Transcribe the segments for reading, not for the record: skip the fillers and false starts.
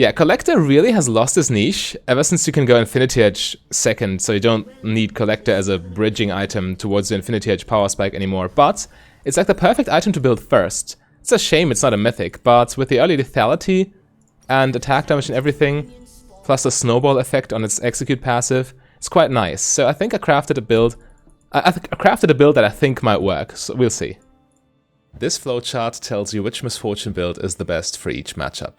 Yeah, Collector really has lost his niche ever since you can go Infinity Edge second, so you don't need Collector as a bridging item towards the Infinity Edge Power Spike anymore, but it's like the perfect item to build first. It's a shame it's not a mythic, but with the early lethality and attack damage and everything, plus the snowball effect on its execute passive, it's quite nice. So I think I crafted a build. I crafted a build that I think might work, so we'll see. This flowchart tells you which Misfortune build is the best for each matchup.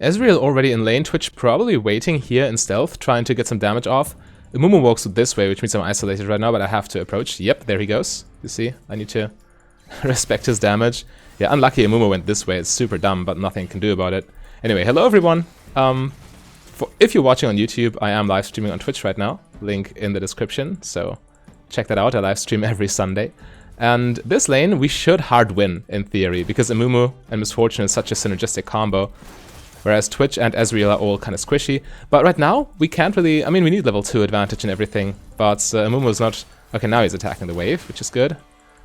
Ezreal already in lane, Twitch probably waiting here in stealth, trying to get some damage off. Amumu walks this way, which means I'm isolated right now, but I have to approach. Yep, there he goes. You see, I need to respect his damage. Yeah, unlucky Amumu went this way. It's super dumb, but nothing can do about it. Anyway, hello everyone. If you're watching on YouTube, I am live streaming on Twitch right now. Link in the description, so check that out. I live stream every Sunday. And this lane, we should hard win, in theory, because Amumu and Misfortune is such a synergistic combo. Whereas Twitch and Ezreal are all kind of squishy. But right now, we can't really... I mean, we need level 2 advantage and everything. But Amumu's not... Okay, now he's attacking the wave, which is good.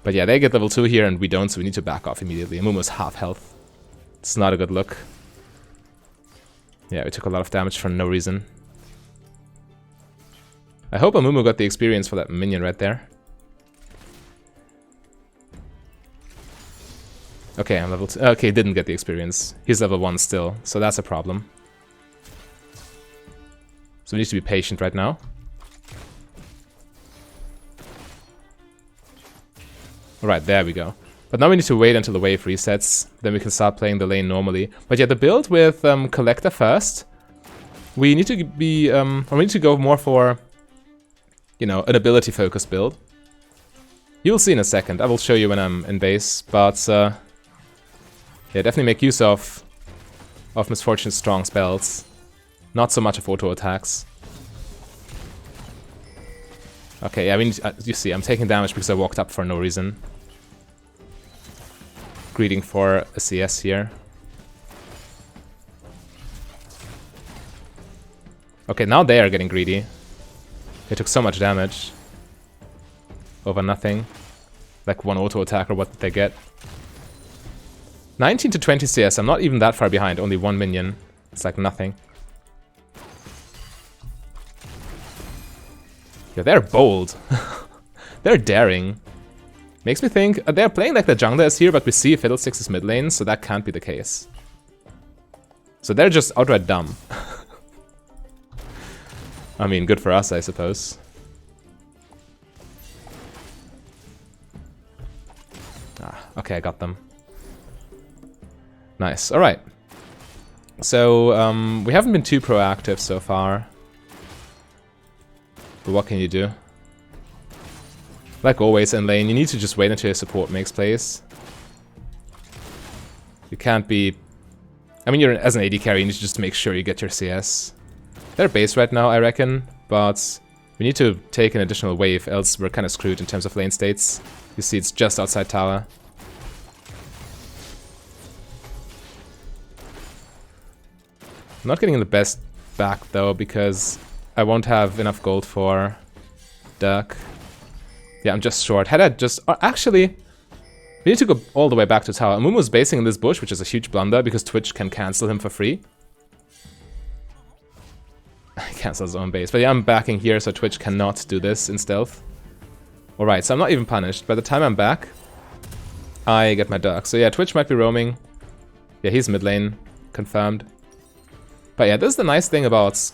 But yeah, they get level 2 here and we don't, so we need to back off immediately. Amumu's half health. It's not a good look. Yeah, we took a lot of damage for no reason. I hope Amumu got the experience for that minion right there. Okay, I'm level 2. Okay, didn't get the experience. He's level 1 still, so that's a problem. So we need to be patient right now. Alright, there we go. But now we need to wait until the wave resets, then we can start playing the lane normally. But yeah, the build with Collector first, we need to be, or we need to go more for, you know, an ability-focused build. You'll see in a second. I will show you when I'm in base, but yeah, definitely make use of Misfortune's strong spells. Not so much of auto attacks. Okay, yeah, I mean, you see, I'm taking damage because I walked up for no reason. Greeting for a CS here. Okay, now they are getting greedy. They took so much damage. Over nothing. Like one auto attack or what did they get? 19 to 20 CS, I'm not even that far behind, only one minion. It's like nothing. Yeah, they're bold. They're daring. Makes me think, they're playing like the jungler is here, but we see Fiddlesticks is mid lane, so that can't be the case. So they're just outright dumb. I mean, good for us, I suppose. Ah, okay, I got them. Nice, alright. So, we haven't been too proactive so far. But what can you do? Like always in lane, you need to just wait until your support makes plays. You can't be... I mean, as an AD carry, you need to just make sure you get your CS. They're base right now, I reckon, but we need to take an additional wave, else we're kind of screwed in terms of lane states. You see, it's just outside tower. I'm not getting the best back though, because I won't have enough gold for Dirk. Yeah, I'm just short. Had I just... actually, we need to go all the way back to tower. Amumu's basing in this bush, which is a huge blunder, because Twitch can cancel him for free. He cancels his own base. But yeah, I'm backing here, so Twitch cannot do this in stealth. Alright, so I'm not even punished. By the time I'm back, I get my Dirk. So yeah, Twitch might be roaming. Yeah, he's mid lane. Confirmed. But yeah, this is the nice thing about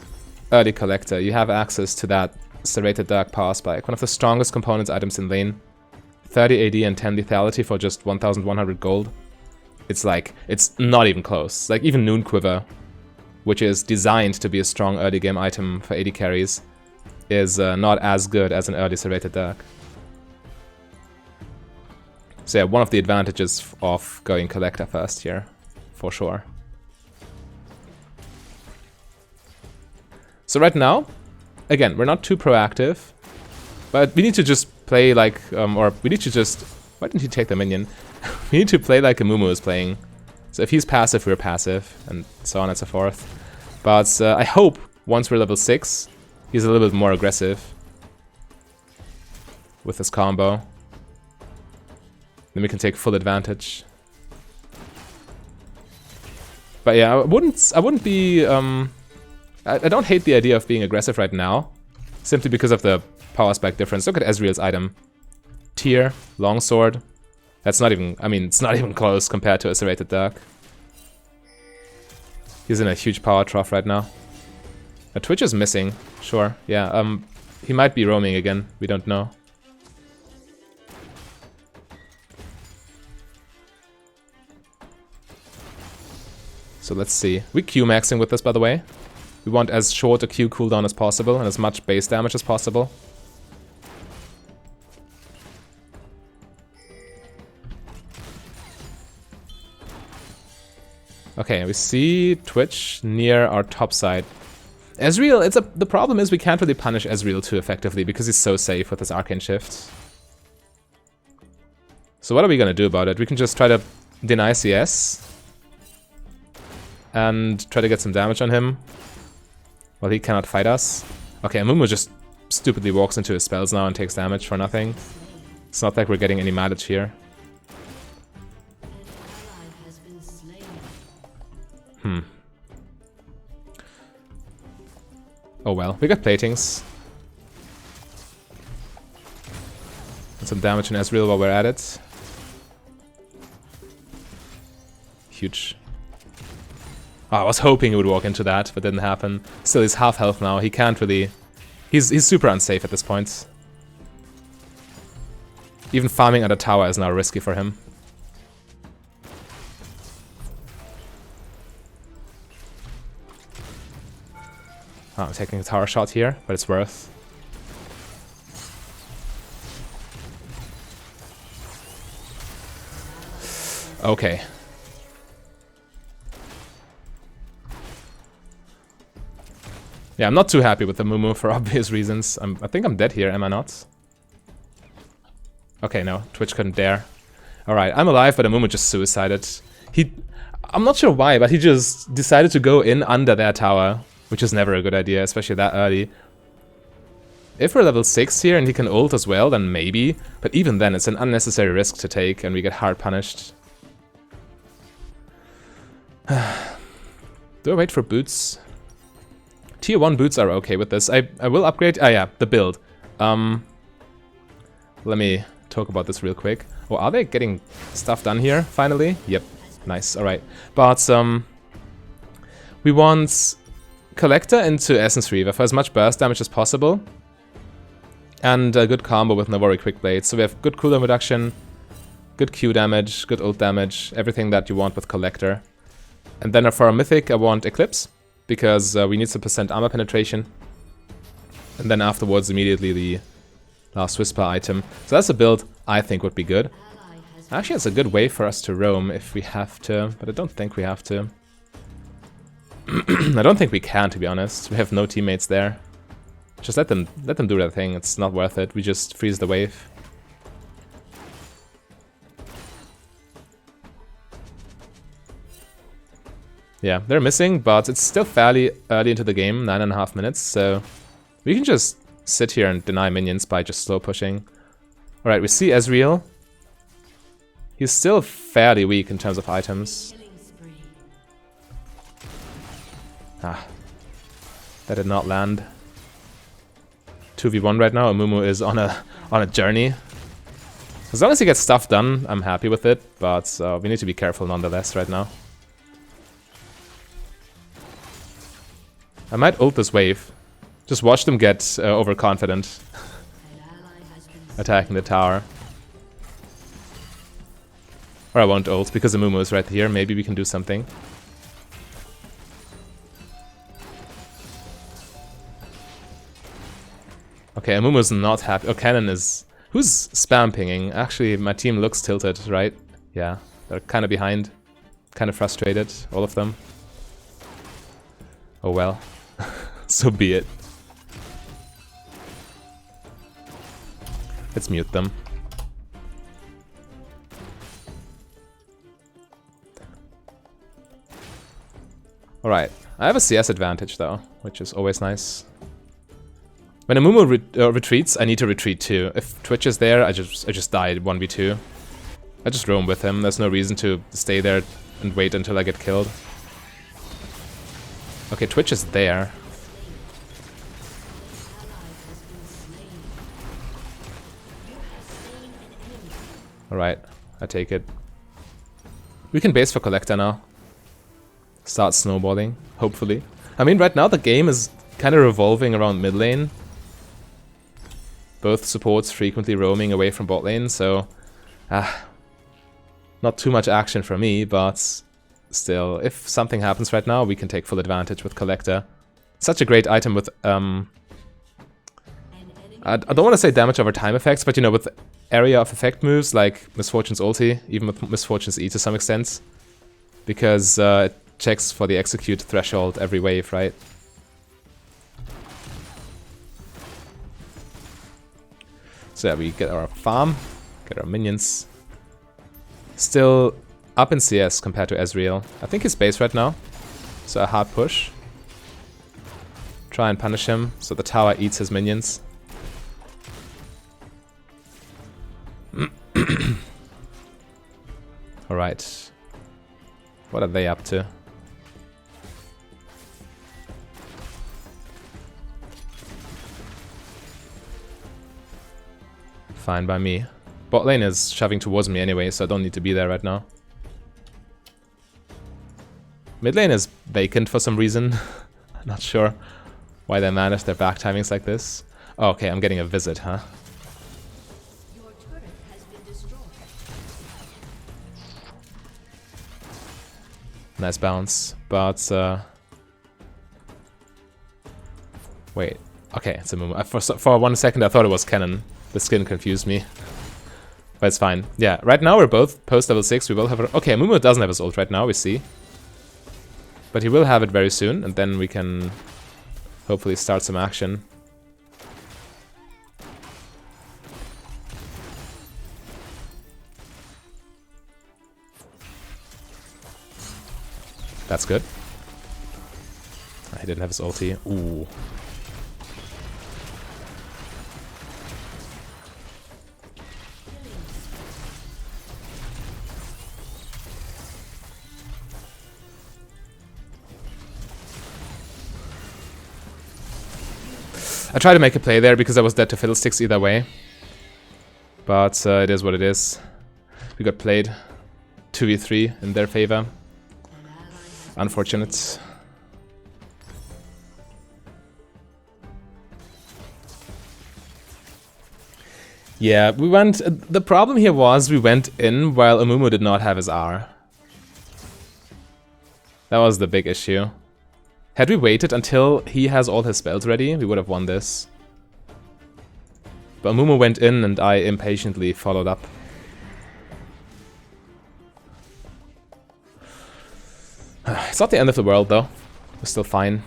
early Collector. You have access to that serrated Dirk Power Spike, one of the strongest components items in lane. 30 AD and 10 lethality for just 1,100 gold. It's like, it's not even close. Like even Noon Quiver, which is designed to be a strong early game item for AD carries, is not as good as an early serrated Dirk. So yeah, one of the advantages of going Collector first here, for sure. So right now, again, we're not too proactive, but we need to just play like, or we need to just... Why didn't he take the minion? We need to play like Amumu is playing. So if he's passive, we're passive, and so on and so forth. But I hope, once we're level 6, he's a little bit more aggressive with his combo. Then we can take full advantage. But yeah, I wouldn't be, I don't hate the idea of being aggressive right now, simply because of the power spike difference. Look at Ezreal's item. Tier, longsword. That's not even, I mean, it's not even close compared to a serrated dark. He's in a huge power trough right now. Twitch is missing, sure, yeah, he might be roaming again, we don't know. So let's see. We Q-maxing with this, by the way. We want as short a Q cooldown as possible and as much base damage as possible. Okay, we see Twitch near our top side. Ezreal, the problem is we can't really punish Ezreal too effectively because he's so safe with his Arcane Shift. So what are we gonna do about it? We can just try to deny CS and try to get some damage on him while he cannot fight us. Okay, Amumu just stupidly walks into his spells now and takes damage for nothing. It's not like we're getting any mileage here. Oh well, we got platings. And some damage on Ezreal while we're at it. Huge. Oh, I was hoping he would walk into that, but didn't happen. Still, he's half health now. He can't really... He's super unsafe at this point. Even farming at a tower is now risky for him. Oh, I'm taking a tower shot here, but it's worth. Okay. Yeah, I'm not too happy with the Mumu for obvious reasons. I think I'm dead here, am I not? Okay, no, Twitch couldn't dare. Alright, I'm alive, but the Mumu just suicided. I'm not sure why, but he just decided to go in under their tower. Which is never a good idea, especially that early. If we're level 6 here and he can ult as well, then maybe. But even then, it's an unnecessary risk to take and we get hard punished. Do I wait for boots? Tier 1 boots are okay with this. I will upgrade... Ah yeah, the build. Let me talk about this real quick. Oh, are they getting stuff done here, finally? Yep, nice, alright. But, we want... Collector into Essence Reaver for as much burst damage as possible. And a good combo with Navori Quick Blade. So we have good cooldown reduction, good Q damage, good ult damage, everything that you want with Collector. And then for our Mythic I want Eclipse, because we need some % armor penetration. And then afterwards immediately the Last Whisper item. So that's a build I think would be good. Actually it's a good way for us to roam if we have to, but I don't think we have to. I don't think we can, to be honest. We have no teammates there. Just let them do their thing. It's not worth it. We just freeze the wave. Yeah, they're missing, but it's still fairly early into the game, 9.5 minutes, so we can just sit here and deny minions by just slow pushing. Alright, we see Ezreal. He's still fairly weak in terms of items. Ah, that did not land. 2v1 right now. Amumu is on a journey. As long as he gets stuff done, I'm happy with it, but we need to be careful nonetheless right now. I might ult this wave. Just watch them get overconfident. Attacking the tower. Or I won't ult because Amumu is right here. Maybe we can do something. Okay, Amumu's not happy. Oh, Cannon is... Who's spam pinging? Actually, my team looks tilted, right? Yeah, they're kind of behind. Kind of frustrated, all of them. Oh well. So be it. Let's mute them. Alright, I have a CS advantage though, which is always nice. When Amumu retreats, I need to retreat too. If Twitch is there, I just die 1v2. I just roam with him. There's no reason to stay there and wait until I get killed. Okay, Twitch is there. Alright, I take it. We can base for Collector now. Start snowballing, hopefully. I mean, right now the game is kind of revolving around mid lane. Both supports frequently roaming away from bot lane, so... not too much action for me, but... still, if something happens right now, we can take full advantage with Collector. Such a great item with... I don't want to say damage over time effects, but you know, with area of effect moves like Misfortune's ulti, even with Misfortune's E to some extent. Because it checks for the execute threshold every wave, right? So yeah, we get our farm, get our minions. Still up in CS compared to Ezreal. I think he's base right now, so a hard push. Try and punish him, so the tower eats his minions. Alright. What are they up to? Fine by me. Bot lane is shoving towards me anyway, so I don't need to be there right now. Mid lane is vacant for some reason. I'm not sure why they manage their back timings like this. Oh, okay, I'm getting a visit, huh? Your turret has been destroyed. Nice bounce, but wait. Okay, it's a Mumu. For 1 second I thought it was Cannon. The skin confused me. But it's fine. Yeah, right now we're both post level 6. We will have a... Okay, Mumu doesn't have his ult right now, we see. But he will have it very soon, and then we can hopefully start some action. That's good. He didn't have his ulti. Ooh. I tried to make a play there because I was dead to Fiddlesticks either way. But it is what it is. We got played 2v3 in their favor. Unfortunate. Yeah, we went... the problem here was we went in while Amumu did not have his R. That was the big issue. Had we waited until he has all his spells ready, we would have won this. But Amumu went in and I impatiently followed up. It's not the end of the world though. We're still fine.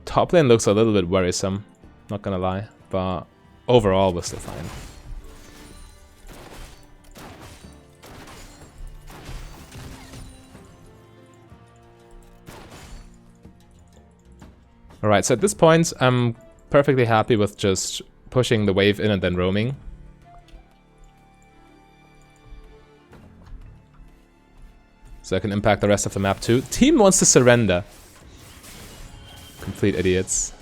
Top lane looks a little bit worrisome, not gonna lie, but overall we're still fine. Alright, so at this point I'm perfectly happy with just pushing the wave in and then roaming. So I can impact the rest of the map too. Team wants to surrender. Complete idiots.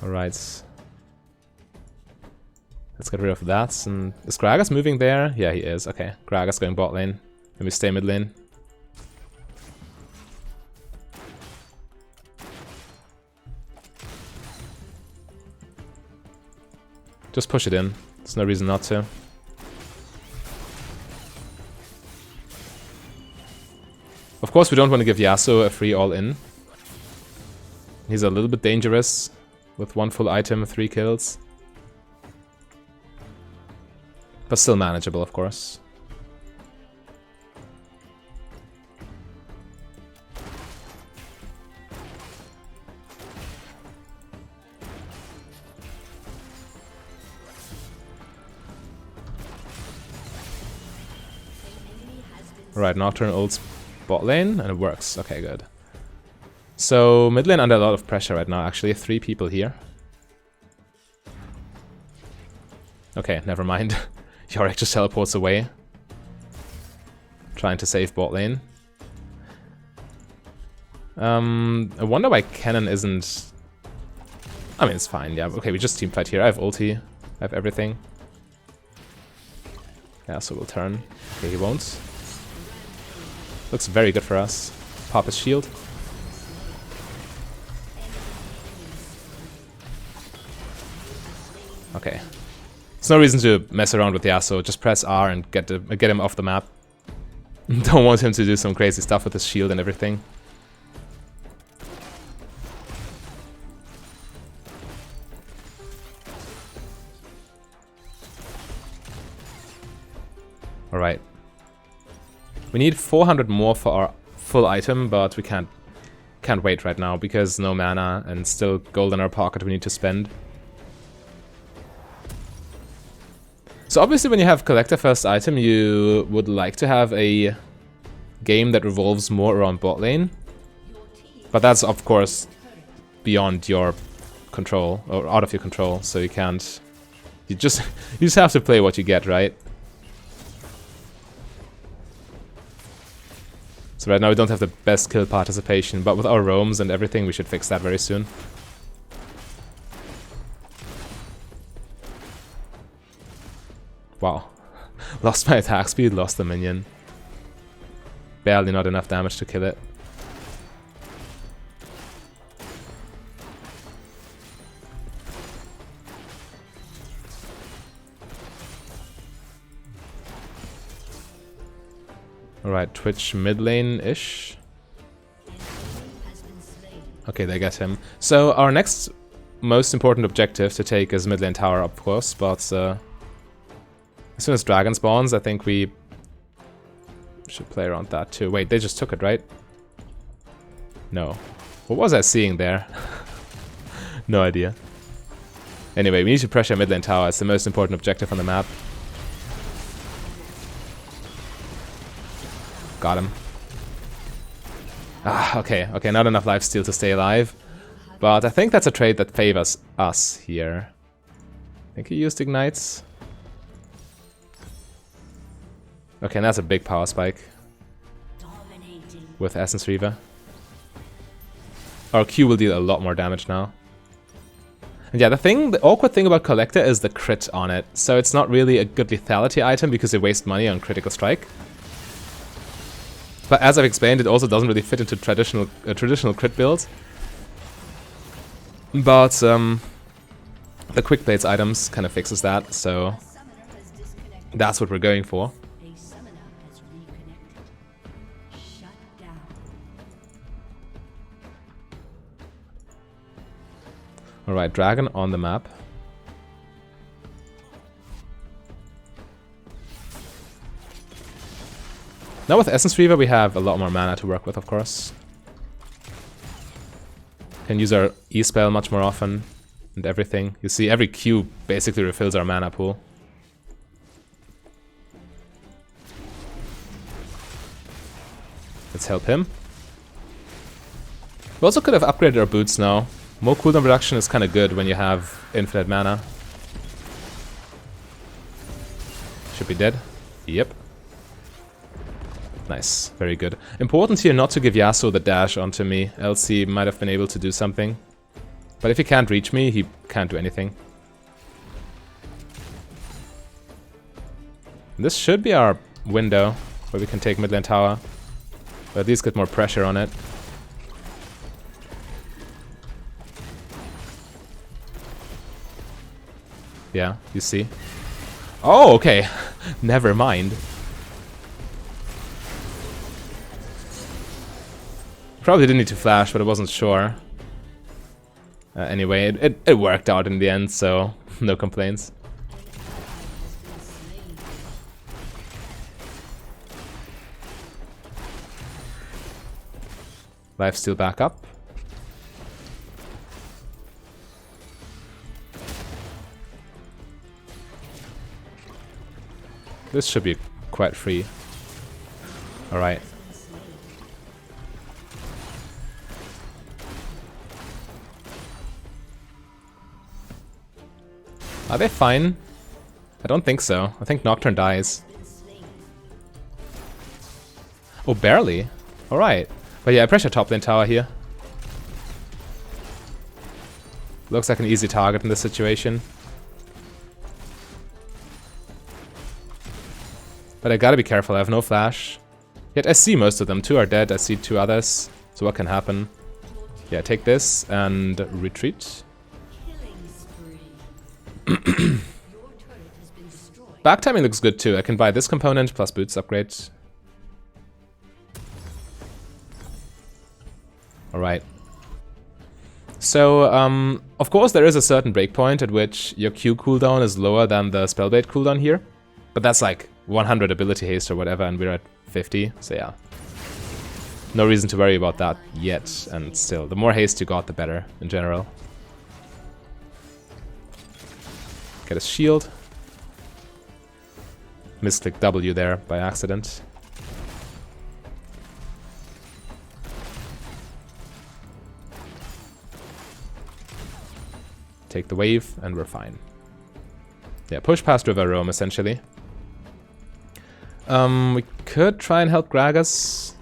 Alright. Let's get rid of that. And is Gragas moving there? Yeah, he is. Okay, Gragas going bot lane. Can we stay mid lane? Just push it in. There's no reason not to. Of course, we don't want to give Yasuo a free all-in. He's a little bit dangerous with 1 full item, 3 kills. But still manageable, of course. Right, Nocturne ults bot lane, and it works. Okay, good. So mid lane under a lot of pressure right now, actually. 3 people here. Okay, never mind. Yorick just teleports away. Trying to save bot lane. I wonder why Cannon isn't... I mean, it's fine, yeah. Okay, we just teamfight here. I have ulti. I have everything. Yeah, so we'll turn. Okay, he won't. Looks very good for us. Pop his shield. Okay. There's no reason to mess around with Yasuo. Just press R and get him off the map. Don't want him to do some crazy stuff with his shield and everything. Alright. We need 400 more for our full item, but we can't wait right now because no mana and still gold in our pocket we need to spend. So obviously when you have collector first item, you would like to have a game that revolves more around bot lane. But that's of course beyond your control, or out of your control, so you can't... You just have to play what you get, right? So right now we don't have the best kill participation, but with our roams and everything we should fix that very soon. Wow. Lost my attack speed, lost the minion. Barely not enough damage to kill it. Alright, Twitch mid lane-ish. Okay, they get him. So our next most important objective to take is mid lane tower, of course, but as soon as dragon spawns, I think we should play around that too. Wait, they just took it, right? No. What was I seeing there? No idea. Anyway, we need to pressure mid lane tower. It's the most important objective on the map. Got him. Ah, okay, okay, not enough lifesteal to stay alive. But I think that's a trade that favors us here. I think he used ignites. Okay, and that's a big power spike. With Essence Reaver. Our Q will deal a lot more damage now. And yeah, the awkward thing about Collector is the crit on it. So it's not really a good lethality item because you waste money on critical strike. But as I've explained, it also doesn't really fit into traditional crit builds. But the quick blades items kind of fixes that, so that's what we're going for. Alright, dragon on the map. Now with Essence Reaver we have a lot more mana to work with, of course. Can use our E-spell much more often and everything. You see, every Q basically refills our mana pool. Let's help him. We also could have upgraded our boots now. More cooldown reduction is kind of good when you have infinite mana. Should be dead. Yep. Nice, very good. Important here not to give Yasuo the dash onto me, else he might have been able to do something. But if he can't reach me, he can't do anything. This should be our window where we can take mid lane tower. Or at least get more pressure on it. Yeah, you see. Oh, okay. Never mind. Probably didn't need to flash, but I wasn't sure. Anyway, it worked out in the end, so no complaints. Lifesteal back up. This should be quite free. Alright. Are they fine? I don't think so. I think Nocturne dies. Oh, barely. Alright. But yeah, I pressure top lane tower here. Looks like an easy target in this situation. But I gotta be careful, I have no flash. Yet I see most of them. 2 are dead, I see 2 others. So what can happen? Yeah, take this and retreat. Back timing looks good too. I can buy this component plus boots upgrade. Alright. So, of course there is a certain breakpoint at which your Q cooldown is lower than the Spellblade cooldown here. But that's like 100 ability haste or whatever, and we're at 50, so yeah. No reason to worry about that yet, and still, the more haste you got, the better, in general. Get a shield. Misclick W there by accident. Take the wave, and we're fine. Yeah, push past River Rome, essentially. We could try and help Gragas.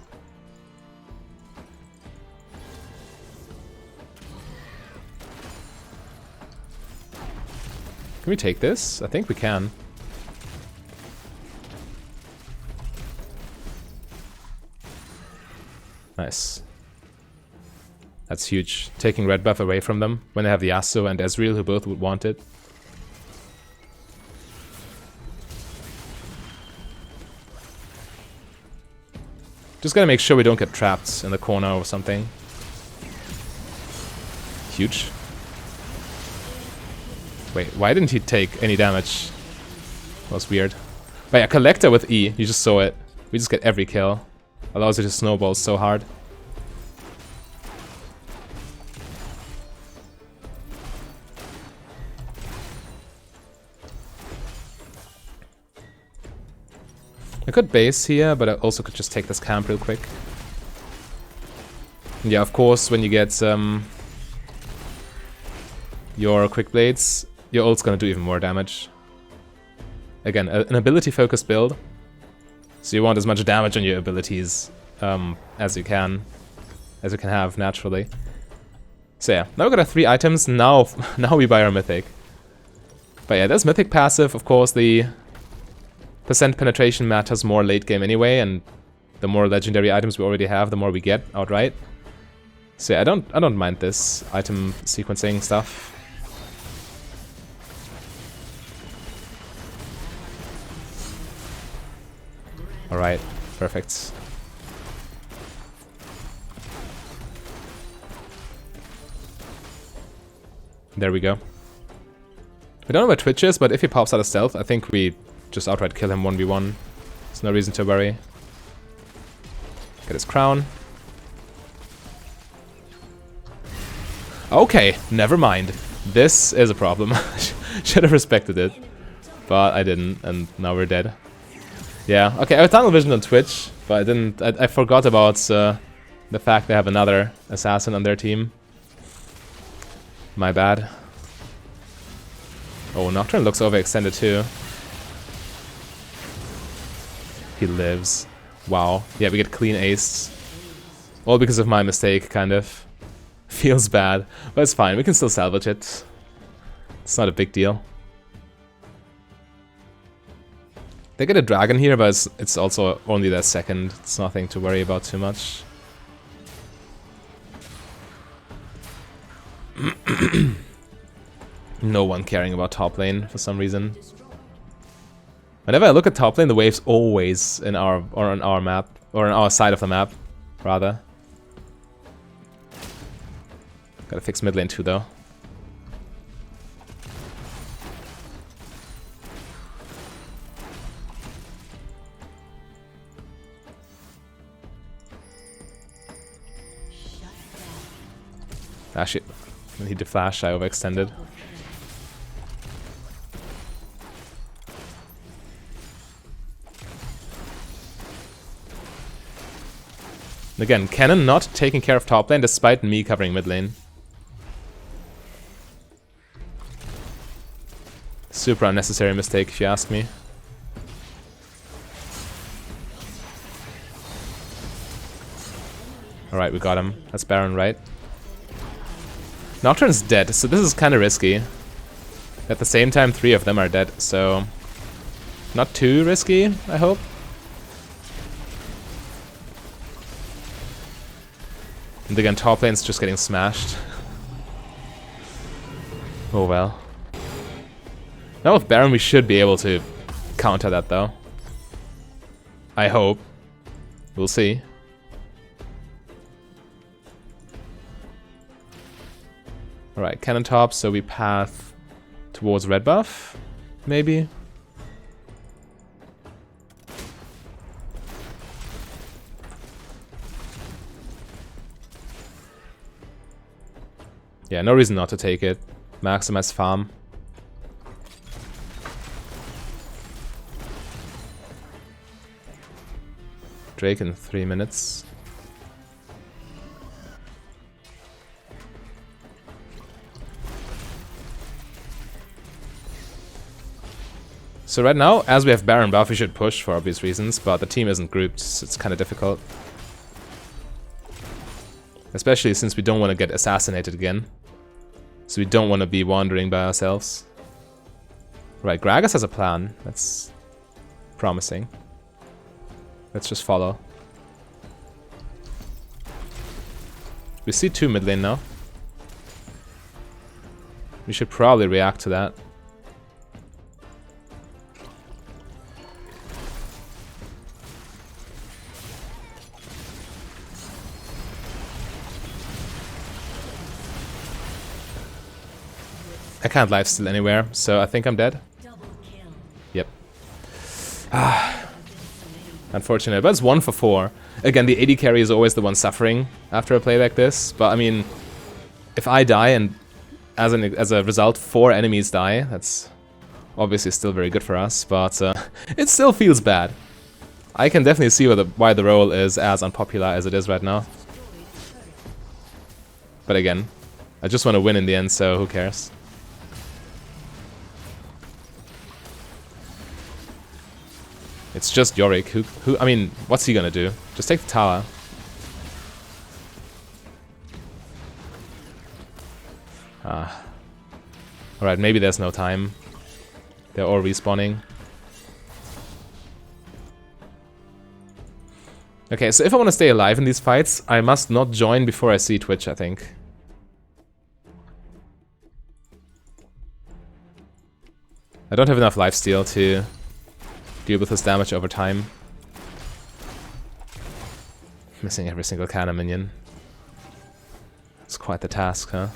Can we take this? I think we can. Nice. That's huge. Taking red buff away from them when they have the Yasuo and Ezreal, who both would want it. Just gotta make sure we don't get trapped in the corner or something. Huge. Wait, why didn't he take any damage? That was weird. But yeah, Collector with E, you just saw it. We just get every kill. Allows you to snowball so hard. I could base here, but I also could just take this camp real quick. And yeah, of course, when you get your quick blades, your ult's gonna do even more damage. Again, an ability-focused build, so you want as much damage on your abilities as you can have naturally. So yeah, now we got our 3 items. Now we buy our mythic. But yeah, there's mythic passive. Of course, the percent penetration matters more late game anyway, and the more legendary items we already have, the more we get outright. So yeah, I don't mind this item sequencing stuff. Alright, perfect. There we go. We don't know where Twitch is, but if he pops out of stealth, I think we just outright kill him 1v1. There's no reason to worry. Get his crown. Okay, never mind. This is a problem. Should have respected it. But I didn't, and now we're dead. Yeah, okay, I have tunnel vision on Twitch, but I forgot about the fact they have another assassin on their team. My bad. Oh, Nocturne looks overextended too. He lives. Wow. Yeah, we get clean aced. All because of my mistake, kind of. Feels bad, but it's fine. We can still salvage it. It's not a big deal. They get a dragon here, but it's also only their second. It's nothing to worry about too much. No one caring about top lane for some reason. Whenever I look at top lane, the wave's always on our map, or on our side of the map, rather. Gotta fix mid lane too, though. Ah shit, I need to flash, I overextended. And again, Cannon not taking care of top lane despite me covering mid lane. Super unnecessary mistake, if you ask me. Alright, we got him. That's Baron, right? Nocturne's dead, so this is kind of risky. At the same time, 3 of them are dead, so... not too risky, I hope. And again, top lane's just getting smashed. Oh well. Now with Baron, we should be able to counter that, though. I hope. We'll see. Alright, cannon top, so we path towards red buff, maybe? Yeah, no reason not to take it. Maximize farm. Drake in 3 minutes. So right now, as we have Baron buff, we should push for obvious reasons, but the team isn't grouped, so it's kind of difficult. Especially since we don't want to get assassinated again. So we don't want to be wandering by ourselves. Right, Gragas has a plan. That's promising. Let's just follow. We see 2 mid lane now. We should probably react to that. I can't lifesteal anywhere, so I think I'm dead. Yep. Unfortunate, but it's 1 for 4. Again, the AD carry is always the one suffering after a play like this, but I mean, if I die and as a result 4 enemies die, that's obviously still very good for us, but it still feels bad. I can definitely see why the role is as unpopular as it is right now. But again, I just want to win in the end, so who cares? It's just Yorick, who I mean, what's he gonna do? Just take the tower. Alright, maybe there's no time. They're all respawning. Okay, so if I want to stay alive in these fights, I must not join before I see Twitch, I think. I don't have enough lifesteal to deal with his damage over time. Missing every single cannon minion. It's quite the task, huh?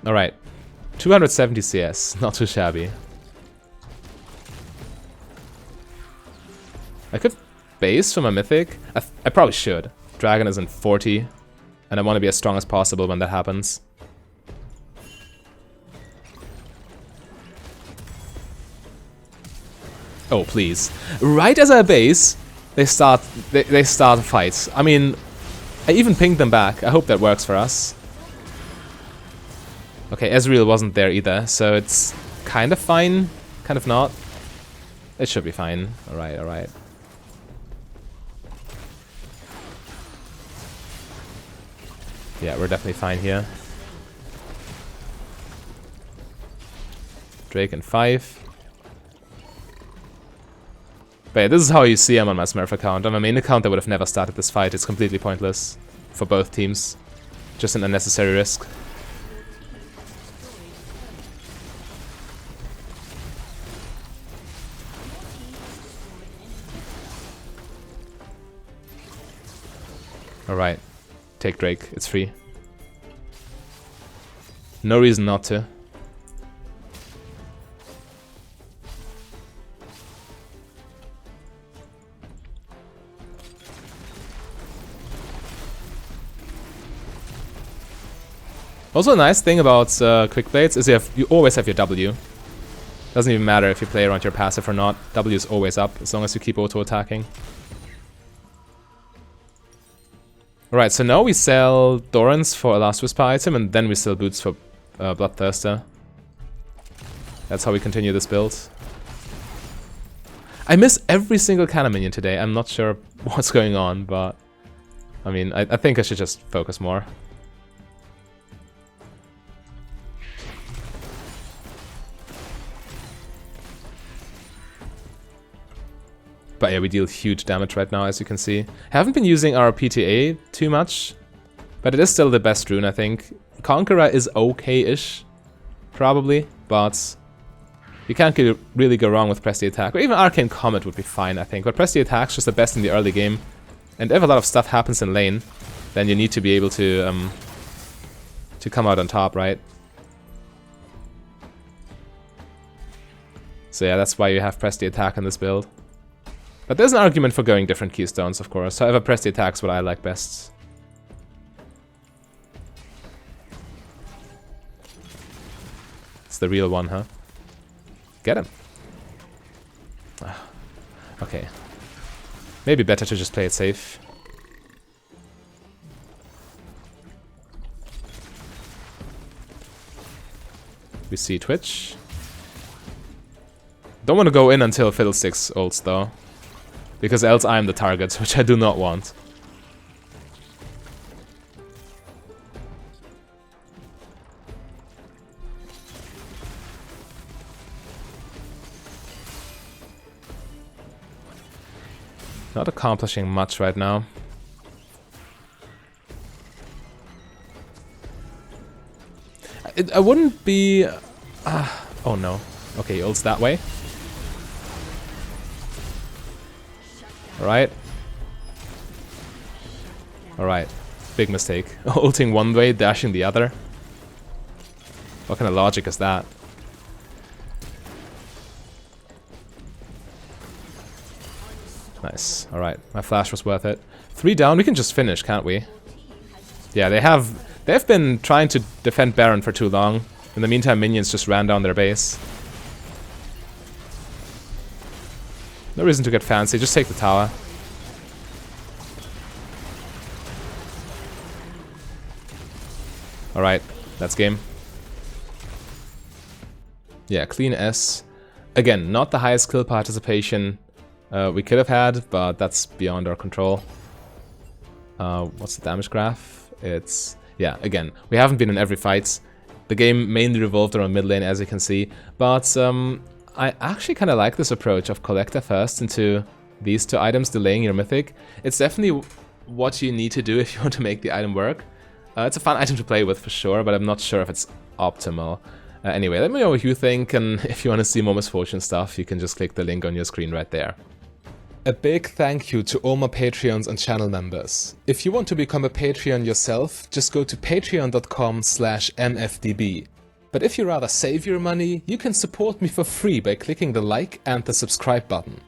Alright. 270 CS, not too shabby. I could base from a mythic. I probably should. Dragon is in 40. And I want to be as strong as possible when that happens. Oh, please. Right as I base, they start fights. I mean, I even pinged them back. I hope that works for us. Okay, Ezreal wasn't there either, so it's kind of fine, kind of not. It should be fine. Alright, alright. Yeah, we're definitely fine here. Drake in 5. But yeah, this is how you see him on my Smurf account. On my main account, I would have never started this fight. It's completely pointless for both teams. Just an unnecessary risk. Alright. Take Drake, it's free. No reason not to. Also, a nice thing about quick blades is you always have your W. Doesn't even matter if you play around your passive or not. W is always up as long as you keep auto attacking. Alright, so now we sell Doran's for a Last Whisper item, and then we sell Boots for Bloodthirster. That's how we continue this build. I miss every single cannon minion today. I'm not sure what's going on, but... I mean, I think I should just focus more. But yeah, we deal huge damage right now, as you can see. I haven't been using our PTA too much, but it is still the best rune, I think. Conqueror is okay-ish, probably, but you can't really go wrong with Press the Attack. Or even Arcane Comet would be fine, I think. But Press the Attack's just the best in the early game. And if a lot of stuff happens in lane, then you need to be able to come out on top, right? So yeah, that's why you have Press the Attack in this build. But there's an argument for going different keystones, of course. However, Press the Attack's what I like best. It's the real one, huh? Get him. Okay. Maybe better to just play it safe. We see Twitch. Don't want to go in until Fiddlesticks ults, though. Because else I'm the target, which I do not want. Not accomplishing much right now. I wouldn't be... oh no. Okay, ults that way. Alright. Alright. Big mistake. Ulting one way, dashing the other. What kind of logic is that? Nice. Alright. My flash was worth it. 3 down, we can just finish, can't we? Yeah, they've been trying to defend Baron for too long. In the meantime, minions just ran down their base. No reason to get fancy, just take the tower. Alright, that's game. Yeah, clean S. Again, not the highest skill participation we could have had, but that's beyond our control. What's the damage graph? It's... yeah, again, we haven't been in every fight. The game mainly revolved around mid lane, as you can see, but I actually kind of like this approach of Collector first into these 2 items, delaying your Mythic. It's definitely what you need to do if you want to make the item work. It's a fun item to play with for sure, but I'm not sure if it's optimal. Anyway, let me know what you think, and if you want to see more Misfortune stuff, you can just click the link on your screen right there. A big thank you to all my Patreons and channel members. If you want to become a Patreon yourself, just go to patreon.com/mfdb. But if you rather save your money, you can support me for free by clicking the like and the subscribe button.